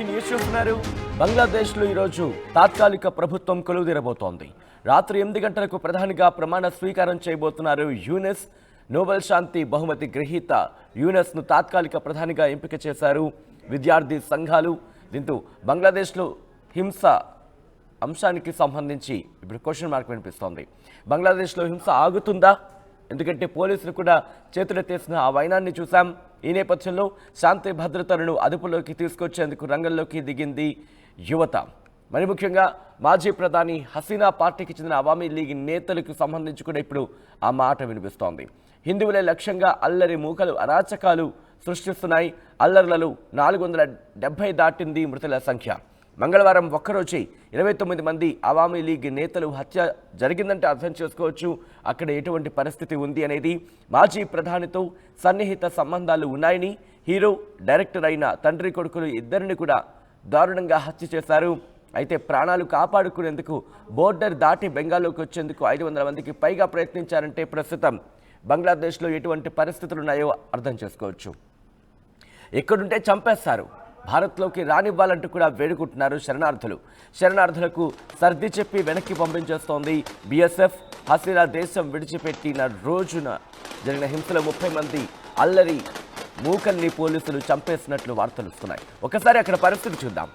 News చూస్తున్నారు. బంగ్లాదేశ్లో ఈరోజు తాత్కాలిక ప్రభుత్వం కొలువుదీరబోతోంది. రాత్రి 8 గంటలకు ప్రధానిగా ప్రమాణ స్వీకారం చేయబోతున్నారు యూనస్. నోబెల్ శాంతి బహుమతి గ్రహీత యూనస్ను తాత్కాలిక ప్రధానిగా ఎంపిక చేశారు విద్యార్థి సంఘాలు. దీంతో బంగ్లాదేశ్లో హింస అంశానికి సంబంధించి ఇప్పుడు క్వశ్చన్ మార్క్ వినిపిస్తోంది. బంగ్లాదేశ్లో హింస ఆగుతుందా? ఎందుకంటే పోలీసులు కూడా చేతులెత్తేసిన ఆ వైనాన్ని చూసాం. ఈ నేపథ్యంలో శాంతి భద్రతలను అదుపులోకి తీసుకొచ్చేందుకు రంగంలోకి దిగింది యువత. మరి ముఖ్యంగా మాజీ ప్రధాని హసీనా పార్టీకి చెందిన అవామీ లీగ్ నేతలకు సంబంధించి కూడా ఇప్పుడు ఆ మాట వినిపిస్తోంది. హిందువులే లక్ష్యంగా అల్లరి మూకలు అరాచకాలు సృష్టిస్తున్నాయి. అల్లర్లలో 470 దాటింది మృతుల సంఖ్య. మంగళవారం ఒక్కరోజే 29 మంది అవామీ లీగ్ నేతలు హత్య జరిగిందంటే అర్థం చేసుకోవచ్చు అక్కడ ఎటువంటి పరిస్థితి ఉంది అనేది. మాజీ ప్రధానితో సన్నిహిత సంబంధాలు ఉన్నాయని హీరో డైరెక్టర్ అయిన తండ్రి కొడుకులు ఇద్దరిని కూడా దారుణంగా హత్య చేశారు. అయితే ప్రాణాలు కాపాడుకునేందుకు బోర్డర్ దాటి బెంగాల్లోకి వచ్చేందుకు 500 మందికి పైగా ప్రయత్నించారంటే ప్రస్తుతం బంగ్లాదేశ్లో ఎటువంటి పరిస్థితులు ఉన్నాయో అర్థం చేసుకోవచ్చు. ఎక్కడుంటే చంపేస్తారు, భారత్లోకి రానివ్వాలంటూ కూడా వేడుకుంటున్నారు శరణార్థులకు సర్ది చెప్పి వెనక్కి పంపించేస్తోంది బీఎస్ఎఫ్. హసీనా దేశం విడిచిపెట్టిన రోజున జరిగిన హింసలో 30 మంది అల్లరి మూకల్ని పోలీసులు చంపేసినట్లు వార్తలు వస్తున్నాయి. ఒకసారి అక్కడ పరిస్థితి చూద్దాం.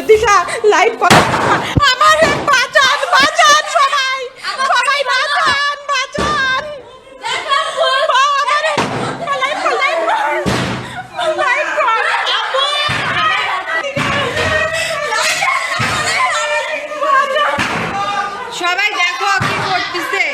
দিশা লাইট আমার বাঁচান বাঁচান সবাই সবাই বাঁচান বাঁচান সবাই দেখো কি করতেছে।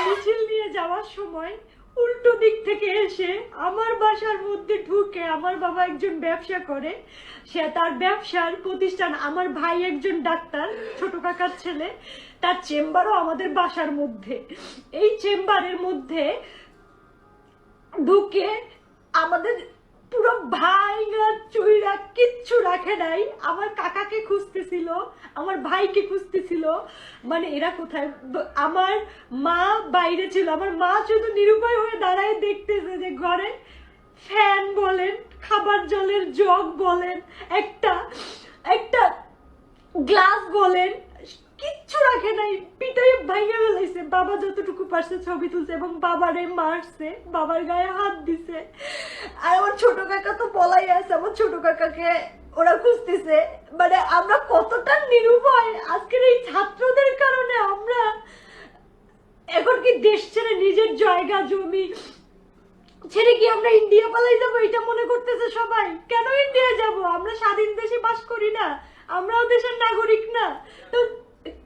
মিছিল নিয়ে যাওয়ার সময় উল্টো দিক থেকে এসে আমার বাসার মধ্যে ঢুকে, আমার বাবা একজন ব্যবসা করে, সে তার ব্যবসার প্রতিষ্ঠান, আমার ভাই একজন ডাক্তার, ছোট কাকার ছেলে, তার চেম্বারও আমাদের বাসার মধ্যে। এই চেম্বারের মধ্যে ঢুকে আমাদের পুরো ভাইঙ্গা চুইরা কিচ্ছু রাখে নাই। আমার কাকাকে খুঁজতেছিল, আমার ভাইকে খুঁজতেছিল, মানে এরা কোথায়। আমার মা বাইরে ছিল, আমার মা শুধু নিরুপায় হয়ে দাঁড়ায় দেখতেছে যে ঘরে ফ্যান বলেন, খাবার জলের জগ বলেন, একটা গ্লাস বলেন, কিচ্ছু রাখে নাই, পিটাই ভাইয়া ফেলাইছে। বাবা যতটুকু পারছে ছবি তুলছে এবং বাবারে মারছে, বাবার গায়ে হাত দিছে। আর আমার ছোট কাকা তো পলাই আছে, আমার ছোট কাকাকে ওরা খুঁজতেছে। মানে আমরা কতটা নিরুপায় আজকের এই ছাত্রদের কারণে। আমরা এখন কি দেশ ছেড়ে নিজের জায়গা জমি ছেড়ে কি আমরা ইন্ডিয়া পালাই যাবো এটা মনে করতেছে সবাই। কেন ইন্ডিয়া যাব? আমরা স্বাধীন দেশে বাস করি না? আমরাও দেশের নাগরিক না? তো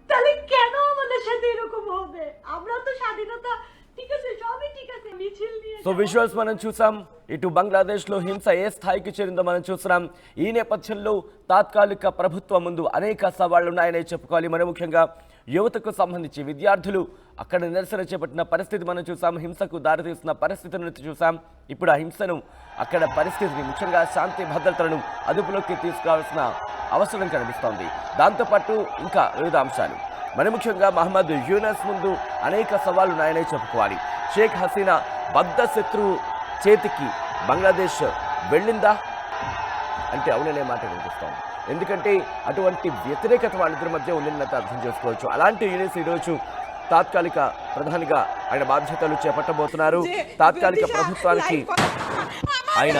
তাহলে কেন আমাদের সাথে এরকম হবে? আমরা তো স্বাধীনতা ঠিক আছে, সবই ঠিক আছে, মিছিল নিয়ে సో విజువల్స్ మనం చూసాం. ఇటు బంగ్లాదేశ్లో హింస ఏ స్థాయికి చేరిందో మనం చూస్తున్నాం. ఈ నేపథ్యంలో తాత్కాలిక ప్రభుత్వం ముందు అనేక సవాళ్లు ఉన్నాయని చెప్పుకోవాలి. మరి ముఖ్యంగా యువతకు సంబంధించి విద్యార్థులు అక్కడ నిరసన చేపట్టిన పరిస్థితి మనం చూసాం. హింసకు దారితీస్తున్న పరిస్థితులను చూసాం. ఇప్పుడు ఆ హింసను అక్కడ పరిస్థితిని ముఖ్యంగా శాంతి భద్రతలను అదుపులోకి తీసుకురావాల్సిన అవసరం కనిపిస్తోంది. దాంతోపాటు ఇంకా వివిధ అంశాలు. మరి ముఖ్యంగా మహమ్మద్ యూనస్ ముందు అనేక సవాళ్లు ఉన్నాయని చెప్పుకోవాలి. షేక్ హసీనా బద్ద శత్రువు చేతికి బంగ్లాదేశ్ వెళ్ళిందా అంటే అవుననే మాట వినిపిస్తోంది. ఎందుకంటే అటువంటి వ్యతిరేకత వాళ్ళిద్దరి మధ్య ఉండినట్టు అర్థం చేసుకోవచ్చు. అలాంటి యూనస్ ఈరోజు తాత్కాలిక ప్రధానిగా ఆయన బాధ్యతలు చేపట్టబోతున్నారు. తాత్కాలిక ప్రభుత్వానికి ఆయన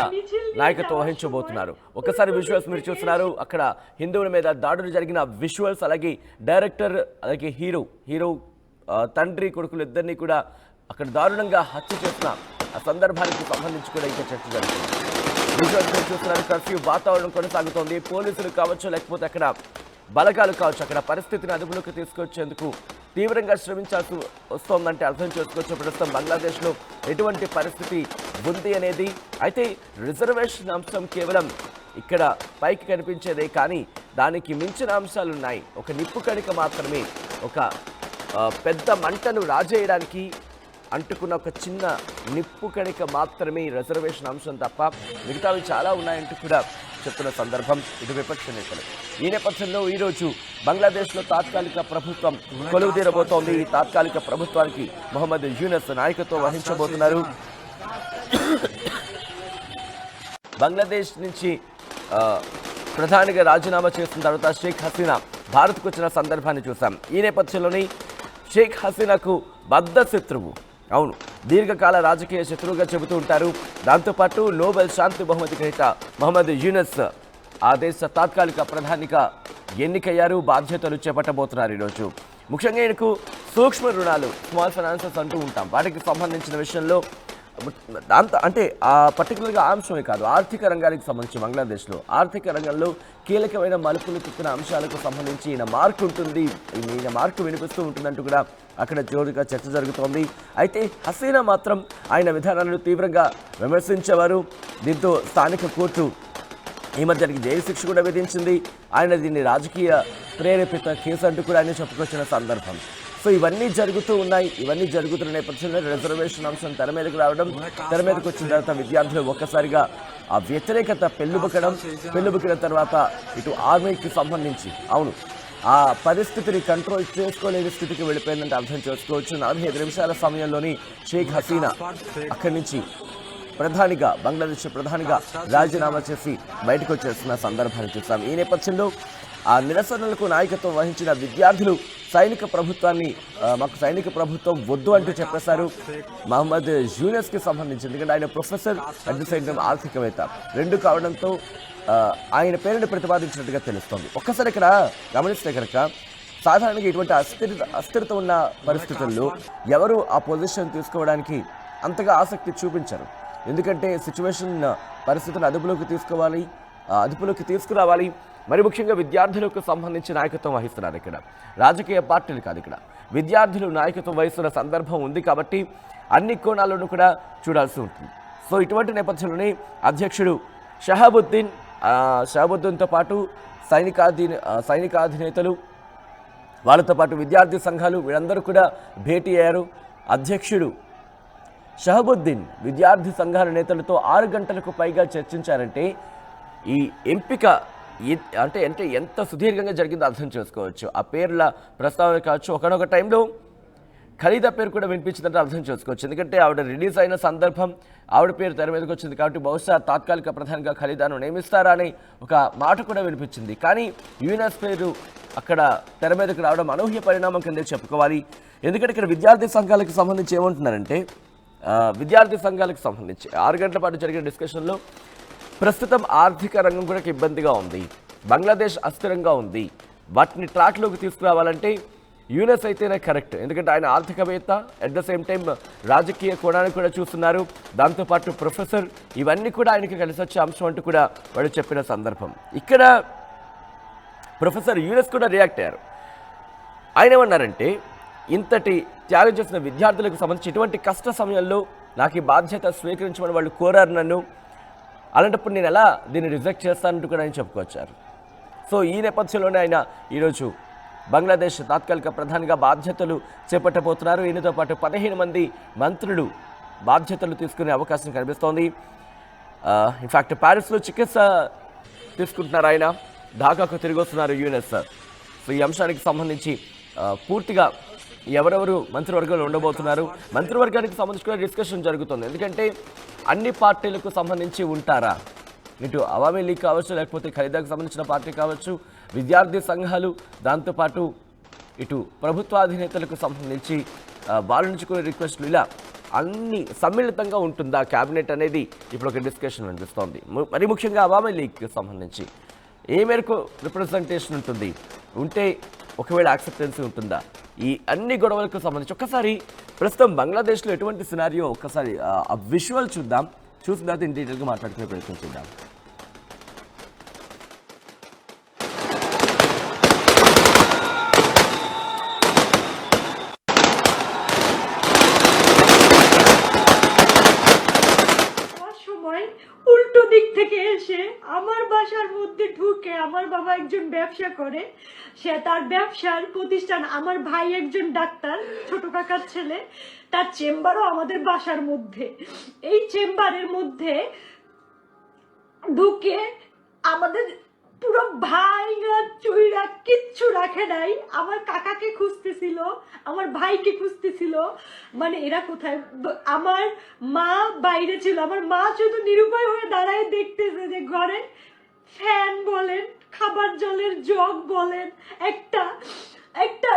నాయకత్వం వహించబోతున్నారు. ఒకసారి విజువల్స్ మీరు చూస్తున్నారు. అక్కడ హిందువుల మీద దాడులు జరిగిన విజువల్స్, అలాగే డైరెక్టర్ అలాగే హీరో తండ్రి కొడుకులు ఇద్దరిని కూడా అక్కడ దారుణంగా హత్య చేసిన ఆ సందర్భానికి సంబంధించి కూడా ఇంకా చర్చ జరుగుతుంది. విజువల్స్ మీరు చూస్తున్నారు. కర్ఫ్యూ వాతావరణం కొనసాగుతోంది. పోలీసులు కావచ్చు, లేకపోతే అక్కడ బలగాలు కావచ్చు, అక్కడ పరిస్థితిని అదుపులోకి తీసుకొచ్చేందుకు తీవ్రంగా శ్రమించాల్సి వస్తోందంటే అర్థం చేసుకోవచ్చు ప్రస్తుతం బంగ్లాదేశ్లో ఎటువంటి పరిస్థితి ఉంది అనేది. అయితే రిజర్వేషన్ అంశం కేవలం ఇక్కడ పైకి కనిపించేదే కానీ దానికి మించిన అంశాలు ఉన్నాయి. ఒక నిప్పు కణిక మాత్రమే, ఒక పెద్ద మంటను రాజేయడానికి అంటుకున్న ఒక చిన్న నిప్పు కణిక మాత్రమే ఈ రిజర్వేషన్ అంశం తప్ప మిగతావి చాలా ఉన్నాయంటూ కూడా చెప్తున్న సందర్భం ఇటు విపక్ష నేతలు. ఈ నేపథ్యంలో ఈరోజు బంగ్లాదేశ్లో తాత్కాలిక ప్రభుత్వం కొలువు తీరబోతోంది. ఈ తాత్కాలిక ప్రభుత్వానికి మొహమ్మద్ యూనస్ నాయకత్వం వహించబోతున్నారు. బంగ్లాదేశ్ నుంచి ప్రధానిగా రాజీనామా చేసిన తర్వాత షేక్ హసీనా భారత్కు వచ్చిన సందర్భాన్ని చూసాం. ఈ నేపథ్యంలోని షేక్ హసీనాకు బద్ధ శత్రువు, అవును దీర్ఘకాల రాజకీయ శత్రువుగా చెబుతూ ఉంటారు. దాంతోపాటు నోబెల్ శాంతి బహుమతి గ్రహీత మొహమ్మద్ యూనస్ ఆ దేశ తాత్కాలిక ప్రధానిగా ఎన్నికయ్యారు. బాధ్యతలు చేపట్టబోతున్నారు ఈరోజు. ముఖ్యంగా ఈయనకు సూక్ష్మ రుణాలు, స్మాల్ ఫైనాన్సెస్ అంటూ ఉంటాం, వాటికి సంబంధించిన విషయంలో దాంతో అంటే ఆ పర్టికులర్గా అంశమే కాదు, ఆర్థిక రంగానికి సంబంధించి బంగ్లాదేశ్లో ఆర్థిక రంగంలో కీలకమైన మలుపులు తిప్పిన అంశాలకు సంబంధించి ఈయన మార్కు ఉంటుంది, ఈయన మార్కు వినిపిస్తూ ఉంటుందంటూ కూడా అక్కడ జోరుగా చర్చ జరుగుతోంది. అయితే హసీనా మాత్రం ఆయన విధానాలను తీవ్రంగా విమర్శించేవారు. దీంతో స్థానిక కోర్టు ఈ మధ్యానికి జైలు శిక్ష కూడా విధించింది. ఆయన దీన్ని రాజకీయ ప్రేరేపిత కేసు అంటూ కూడా ఆయన చెప్పుకొచ్చిన సందర్భం. సో ఇవన్నీ జరుగుతూ ఉన్నాయి. ఇవన్నీ జరుగుతున్న నేపథ్యంలో రిజర్వేషన్ అంశం తెర మీదకి రావడం, తెర మీదకి వచ్చిన తర్వాత విద్యార్థులు ఒక్కసారిగా ఆ వ్యతిరేకత పెళ్ళుబుకిన తర్వాత ఇటు ఆర్మీకి సంబంధించి అవును ఆ పరిస్థితిని కంట్రోల్ చేసుకోలేని స్థితికి వెళ్ళిపోయిందంటే అర్థం చేసుకోవచ్చు. 45 నిమిషాల సమయంలోని షేక్ హసీనా అక్కడి నుంచి బంగ్లాదేశ్ ప్రధానిగా రాజీనామా చేసి బయటకు వచ్చేస్తున్న సందర్భాన్ని చూస్తాం. ఈ నేపథ్యంలో ఆ నిరసనలకు నాయకత్వం వహించిన విద్యార్థులు మాకు సైనిక ప్రభుత్వం వద్దు అంటూ చెప్పేశారు. మహమ్మద్ యూనస్కి సంబంధించి, ఎందుకంటే ఆయన professor at the same time ఆర్థికవేత్త, రెండు కావడంతో ఆయన పేరుని ప్రతిపాదించినట్టుగా తెలుస్తోంది. ఒక్కసారి ఇక్కడ గమనిస్తే కనుక సాధారణంగా ఇటువంటి అస్థిరత ఉన్న పరిస్థితుల్లో ఎవరు ఆ పొజిషన్ తీసుకోవడానికి అంతగా ఆసక్తి చూపించరు. ఎందుకంటే పరిస్థితులను అదుపులోకి తీసుకురావాలి. మరి ముఖ్యంగా విద్యార్థులకు సంబంధించి నాయకత్వం వహిస్తున్నారు. ఇక్కడ రాజకీయ పార్టీలు కాదు, ఇక్కడ విద్యార్థులు నాయకత్వం వహిస్తున్న సందర్భం ఉంది కాబట్టి అన్ని కోణాలను కూడా చూడాల్సి ఉంటుంది. సో ఇటువంటి నేపథ్యంలోనే అధ్యక్షుడు షహాబుద్దీన్తో పాటు సైనికాధినేతలు, వాళ్ళతో పాటు విద్యార్థి సంఘాలు వీళ్ళందరూ కూడా భేటీ అయ్యారు. అధ్యక్షుడు షహాబుద్దీన్ విద్యార్థి సంఘాల నేతలతో 6 గంటలకు పైగా చర్చించారంటే ఈ ఎంపిక అంటే ఎంత సుదీర్ఘంగా జరిగిందో అర్థం చేసుకోవచ్చు. ఆ పేర్ల ప్రస్తావన కావచ్చు, ఒకనొక టైంలో ఖలీదా పేరు కూడా వినిపించిందంటే అర్థం చేసుకోవచ్చు. ఎందుకంటే ఆవిడ రిలీజ్ అయిన సందర్భం, ఆవిడ పేరు తెర మీదకి వచ్చింది కాబట్టి బహుశా తాత్కాలిక ప్రధానిగా ఖలీదాను నియమిస్తారా అని ఒక మాట కూడా వినిపించింది. కానీ యూనస్ పేరు అక్కడ తెర మీదకి రావడం అనూహ్య పరిణామం కింద చెప్పుకోవాలి. ఎందుకంటే ఇక్కడ విద్యార్థి సంఘాలకు సంబంధించి ఏమంటున్నారంటే, విద్యార్థి సంఘాలకు సంబంధించి 6 గంటల పాటు జరిగిన డిస్కషన్లో ప్రస్తుతం ఆర్థిక రంగం కూడా ఇబ్బందిగా ఉంది, బంగ్లాదేశ్ అస్థిరంగా ఉంది, వాటిని ట్రాక్లోకి తీసుకురావాలంటే యూనస్ అయితేనే కరెక్ట్. ఎందుకంటే ఆయన ఆర్థికవేత్త, అట్ ద సేమ్ టైం రాజకీయ కోణాన్ని కూడా చూస్తున్నారు, దాంతోపాటు ప్రొఫెసర్, ఇవన్నీ కూడా ఆయనకి కలిసి వచ్చే అంశం అంటూ కూడా వాళ్ళు చెప్పిన సందర్భం. ఇక్కడ ప్రొఫెసర్ యూనస్ కూడా రియాక్ట్ అయ్యారు. ఆయన ఏమన్నారంటే, ఇంతటి త్యాగం చేసిన విద్యార్థులకు సంబంధించి ఇటువంటి కష్ట సమయంలో నాకు ఈ బాధ్యత స్వీకరించమని వాళ్ళు కోరారు నన్ను, అలాంటప్పుడు నేను ఎలా దీన్ని రిజెక్ట్ చేస్తానంటూ కూడా ఆయన చెప్పుకొచ్చారు. సో ఈ నేపథ్యంలోనే ఆయన ఈరోజు బంగ్లాదేశ్ తాత్కాలిక ప్రధానిగా బాధ్యతలు చేపట్టబోతున్నారు. ఈయనతో పాటు 15 మంది మంత్రులు బాధ్యతలు తీసుకునే అవకాశం కనిపిస్తోంది. ఇన్ఫ్యాక్ట్ ప్యారిస్లో చికిత్స తీసుకుంటున్నారు ఆయన, ఢాకాకు తిరిగి వస్తున్నారు యూనస్. సో ఈ అంశానికి సంబంధించి పూర్తిగా ఎవరెవరు మంత్రివర్గంలో ఉండబోతున్నారు, మంత్రివర్గానికి సంబంధించి కూడా డిస్కషన్ జరుగుతుంది. ఎందుకంటే అన్ని పార్టీలకు సంబంధించి ఉంటారా, ఇటు అవామీ లీగ్ కావచ్చు, లేకపోతే ఖలీదాకు సంబంధించిన పార్టీ కావచ్చు, విద్యార్థి సంఘాలు, దాంతోపాటు ఇటు ప్రభుత్వాధినేతలకు సంబంధించి వాళ్ళ నుంచి కూడా రిక్వెస్ట్లు, ఇలా అన్ని సమ్మిళితంగా ఉంటుందా క్యాబినెట్ అనేది ఇప్పుడు ఒక డిస్కషన్ అనిపిస్తోంది. మరి ముఖ్యంగా అవామీ లీగ్కి సంబంధించి ఏ మేరకు రిప్రజెంటేషన్ ఉంటుంది, ఉంటే ఒకవేళ యాక్సెప్టెన్సీ ఉంటుందా, ఈ అన్ని గొడవలకు సంబంధించి ఒక్కసారి ప్రస్తుతం బంగ్లాదేశ్లో ఎటువంటి సినారియో ఒక్కసారి ఆ విజువల్ చూద్దాం, చూసిన తర్వాత ఇన్ డీటెయిల్గా మాట్లాడుకునే ప్రయత్నం చేద్దాం. উল্টো দিক থেকে এসে আমার বাসার মধ্যে ঢুকে, আমার বাবা একজন ব্যবসা করে, সে তার ব্যবসার প্রতিষ্ঠান, আমার ভাই একজন ডাক্তার, ছোট কাকার ছেলে, তার চেম্বারও আমাদের বাসার মধ্যে। এই চেম্বারের মধ্যে ঢুকে আমাদের পুরো ভাইরা চুইরা কিচ্ছু রাখে নাই। আমার কাকাকে খুঁজতেছিল, আমার ভাইকে খুঁজতেছিল, মানে এরা কোথায়। আমার মা বাইরে ছিল, আমার মা শুধু নিরুপায় হয়ে দাঁড়ায় দেখতেছে যে ঘরে ফ্যান বলেন, খাবার জলের জগ বলেন, একটা একটা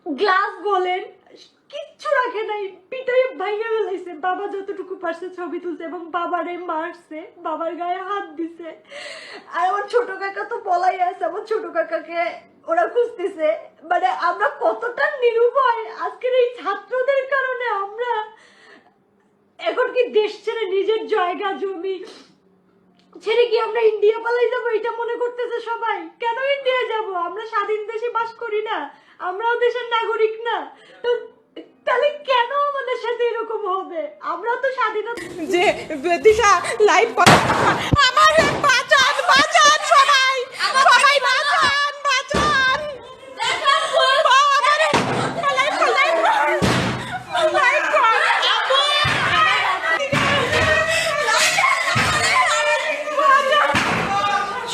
গ্লাস বলেন, কিচ্ছু রাখে নাই। পিটাই ভাইয়া ফেলাইছে। বাবা যতটুকু পারছে ছবি তুলছে এবং বাবারে মারছে, বাবার গায়ে হাত দিছে। আর আমার ছোট কাকা তো বলাই আছে, আমার ছোট কাকাকে ওরা খুঁজতেছে। মানে আমরা কতটা নিরুপায় আজকের এই ছাত্রদের কারণে। আমরা এখন কি দেশ ছেড়ে নিজের জায়গা জমি ছেড়ে কি আমরা ইন্ডিয়া পালাই যাবো, এটা মনে করতেছে সবাই। কেন ইন্ডিয়া যাব? আমরা স্বাধীন দেশে বাস করি না? আমরাও দেশের নাগরিক না? তো তাহলে কেন আমাদের সাথে এরকম হবে? আমরা তো স্বাধীনতা যে দিশা লাইভ করে আমার বাঁচান বাঁচান সবাই সবাই বাঁচান বাঁচান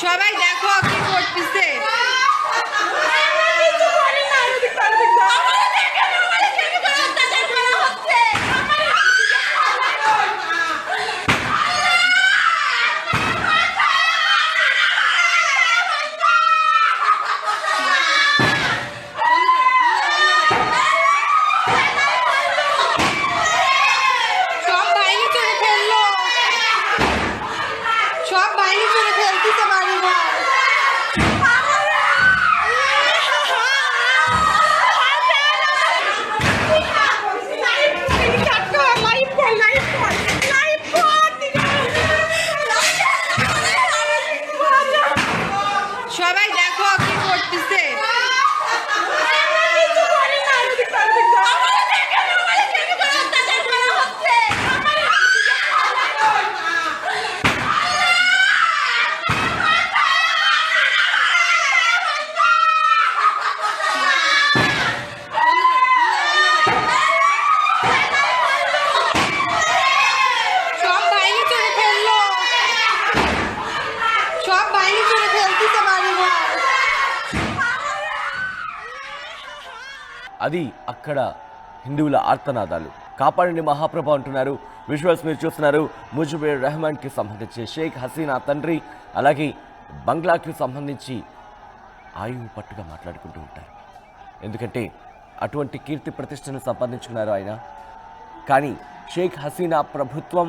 সবাই দেখো কি করতেছে। সব বাইরে চলে ফেলতেছে বাড়ি ঘর। সবাই দেখো কি করতেছে। সব বাইরে চলে ফেললো, সব বাইরে চলে ফেলতেছে বাড়ি ঘর। అది అక్కడ హిందువుల ఆర్తనాదాలు. కాపాడండి మహాప్రభు అంటున్నారు. విజువల్స్ మీరు చూస్తున్నారు. ముజిబుర్ రెహమాన్కి సంబంధించి షేక్ హసీనా తండ్రి, అలాగే బంగ్లాకి సంబంధించి ఆయువు పట్టుగా మాట్లాడుకుంటూ ఉంటారు. ఎందుకంటే అటువంటి కీర్తి ప్రతిష్టను సంపాదించుకున్నారు ఆయన. కానీ షేక్ హసీనా ప్రభుత్వం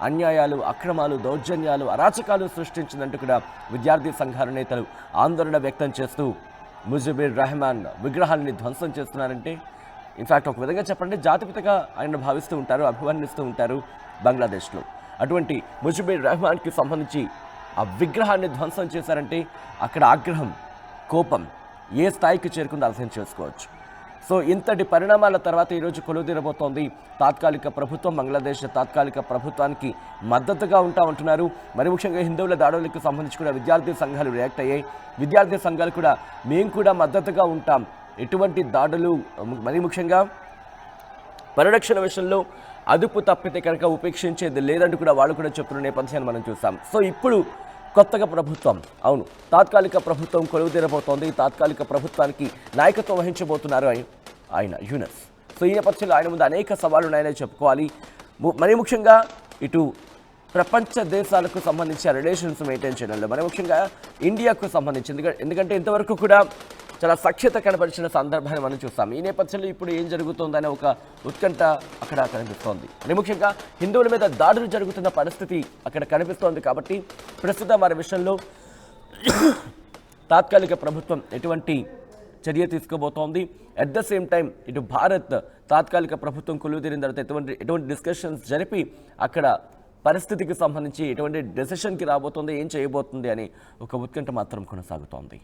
అన్యాయాలు, అక్రమాలు, దౌర్జన్యాలు, అరాచకాలు సృష్టించిందంటూ కూడా విద్యార్థి సంఘాల నేతలు ఆందోళన వ్యక్తం చేస్తూ ముజిబుర్ రెహమాన్ విగ్రహాలని ధ్వంసం చేస్తున్నారంటే, ఇన్ఫ్యాక్ట్ ఒక విధంగా చెప్పండి జాతిపితగా ఆయన భావిస్తూ ఉంటారు, అభివర్ణిస్తూ ఉంటారు బంగ్లాదేశ్లో. అటువంటి ముజిబుర్ రెహమాన్కి సంబంధించి ఆ విగ్రహాన్ని ధ్వంసం చేశారంటే అక్కడ ఆగ్రహం, కోపం ఏ స్థాయికి చేరుకుందో అర్థం చేసుకోవచ్చు. సో ఇంతటి పరిణామాల తర్వాత ఈరోజు కొలువుదీరబోతోంది తాత్కాలిక ప్రభుత్వం. బంగ్లాదేశ్ తాత్కాలిక ప్రభుత్వానికి మద్దతుగా ఉంటామంటున్నారు. మరి ముఖ్యంగా హిందువుల దాడులకు సంబంధించి కూడా విద్యార్థి సంఘాలు రియాక్ట్ అయ్యాయి. విద్యార్థి సంఘాలు కూడా మేము కూడా మద్దతుగా ఉంటాం, ఎటువంటి దాడులు, మరి ముఖ్యంగా పరిరక్షణ విషయంలో అదుపు తప్పితే కనుక ఉపేక్షించేది లేదంటూ కూడా వాళ్ళు కూడా చెప్తున్న నేపథ్యాన్ని మనం చూసాం. సో ఇప్పుడు కొత్తగా ప్రభుత్వం, అవును తాత్కాలిక ప్రభుత్వం కొలువుదీరబోతోంది. తాత్కాలిక ప్రభుత్వానికి నాయకత్వం వహించబోతున్నారు ఆయన యూనస్. సో ఈ నేపథ్యంలో ఆయన ముందు అనేక సవాళ్లు ఉన్నాయని చెప్పుకోవాలి. మరి ముఖ్యంగా ఇటు ప్రపంచ దేశాలకు సంబంధించి రిలేషన్స్ మెయింటైన్ చేయడంలో, మరి ముఖ్యంగా ఇండియాకు సంబంధించి, ఎందుకంటే ఇంతవరకు కూడా చాలా సఖ్యత కనపరిచిన సందర్భాన్ని మనం చూస్తాం. ఈ నేపథ్యంలో ఇప్పుడు ఏం జరుగుతుందనే ఒక ఉత్కంఠ అక్కడ కనిపిస్తోంది. మరి ముఖ్యంగా హిందువుల మీద దాడులు జరుగుతున్న పరిస్థితి అక్కడ కనిపిస్తోంది. కాబట్టి ప్రస్తుతం వారి విషయంలో తాత్కాలిక ప్రభుత్వం ఎటువంటి చర్య తీసుకోబోతోంది. అట్ ద సేమ్ టైం ఇటు భారత్ తాత్కాలిక ప్రభుత్వం కొలువుదీరిన తర్వాత ఎటువంటి డిస్కషన్స్ జరిపి అక్కడ పరిస్థితికి సంబంధించి ఎటువంటి డెసిషన్కి రాబోతుంది, ఏం చేయబోతుంది అని ఒక ఉత్కంఠ మాత్రం కొనసాగుతోంది.